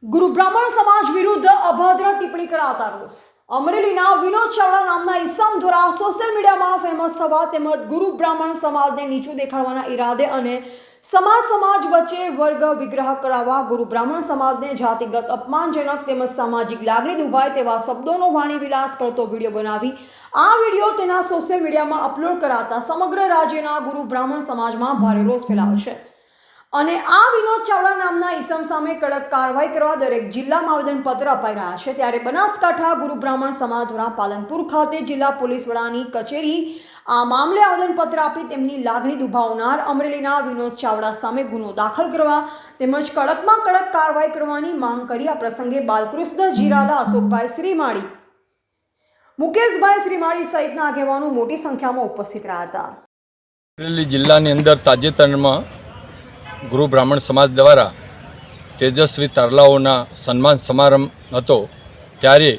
ગુરુ બ્રાહ્મણ સમાજ વિરુદ્ધ અભદ્ર ટિપ્પણી કરાતા રોષ। અમરેલીના વિનોદ ચાવડા નામના ઈસમ દ્વારા સોશિયલ મીડિયામાં ફેમસ થવા તેમજ ગુરુ બ્રાહ્મણ સમાજને નીચું દેખાડવાના ઈરાદે અને સમાજ વચ્ચે વર્ગ વિગ્રહ કરાવવા ગુરુ બ્રાહ્મણ સમાજને જાતિગત અપમાનજનક તેમજ સામાજિક લાગણી દુભાય તેવા શબ્દોનો વાણી વિલાસ કરતો વિડીયો બનાવી આ વિડીયો તેના સોશિયલ મીડિયામાં અપલોડ કરાતા સમગ્ર રાજ્યના ગુરુ બ્રાહ્મણ સમાજમાં ભારે રોષ ફેલાયો છે અને આ વિનોદ ચાવડા નામના ઈસમ સામે કડક કાર્યવાહી કરવા દરેક જિલ્લામાં આવેદનપત્ર અપાઈ રહ્યા છે। ત્યારે બનાસકાંઠા ગુરુ બ્રાહ્મણ સમાજ દ્વારા પાલનપુર ખાતે જિલ્લા પોલીસ વડાની કચેરી આ મામલે આવેદનપત્ર આપી તેમની લાગણી દુભાવનાર અમરેલીના વિનોદ ચાવડા સામે ગુનો દાખલ કરવા તેમજ કડકમાં કડક કાર્યવાહી કરવાની માંગ કરી। આ પ્રસંગે બાલકૃષ્ણ જીરાલા, અશોકભાઈ શ્રીમાળી, મુકેશભાઈ શ્રીમાળી સહિતના આગેવાનો મોટી સંખ્યામાં ઉપસ્થિત રહ્યા હતા। અમરેલી જિલ્લાની અંદર તાજેતરમાં ગુરુ બ્રાહ્મણ સમાજ દ્વારા તેજસ્વી તારલાઓના સન્માન સમારંભ હતો ત્યારે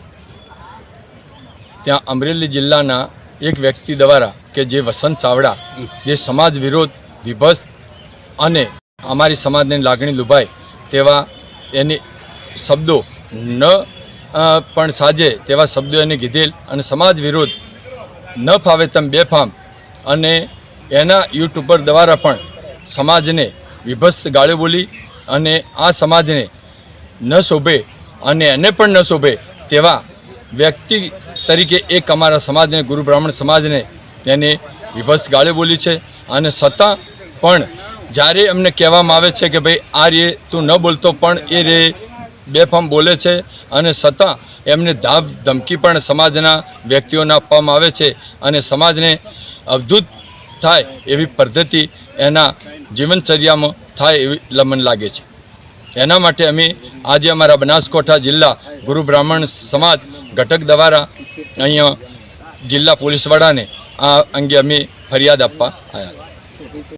ત્યાં અમરેલી જિલ્લાના એક વ્યક્તિ દ્વારા કે જે વસંત ચાવડા જે સમાજ વિરોધ વિભત્સ અને અમારી સમાજની લાગણી દુભાય તેવા એની શબ્દો ન પણ સાજે તેવા શબ્દો એને કીધેલ અને સમાજ વિરોધ ન ફાવે તેમ બેફામ અને એના યુટ્યુબર દ્વારા પણ સમાજને વિભત્સ ગાળો બોલી અને આ સમાજને ન શોભે અને એને પણ ન શોભે તેવા વ્યક્તિ તરીકે એક અમારા સમાજને ગુરુ બ્રાહ્મણ સમાજને એને વિભત્સ ગાળો બોલી છે અને છતાં પણ જ્યારે અમને કહેવામાં આવે છે કે ભાઈ આ રે તું ન બોલતો પણ એ રે બેફામ બોલે છે અને છતાં એમને ધાક ધમકી પણ સમાજના વ્યક્તિઓને આપવામાં આવે છે અને સમાજને અવધૂત થાય એવી પદ્ધતિ એના જીવનચર્યામાં થાય એવી મને લાગે છે। એના માટે અમે આજે અમારા બનાસકાંઠા જિલ્લા ગુરુ બ્રાહ્મણ સમાજ ઘટક દ્વારા અહીંયા જિલ્લા પોલીસ વડાને આ અંગે અમે ફરિયાદ આપવા આવ્યા।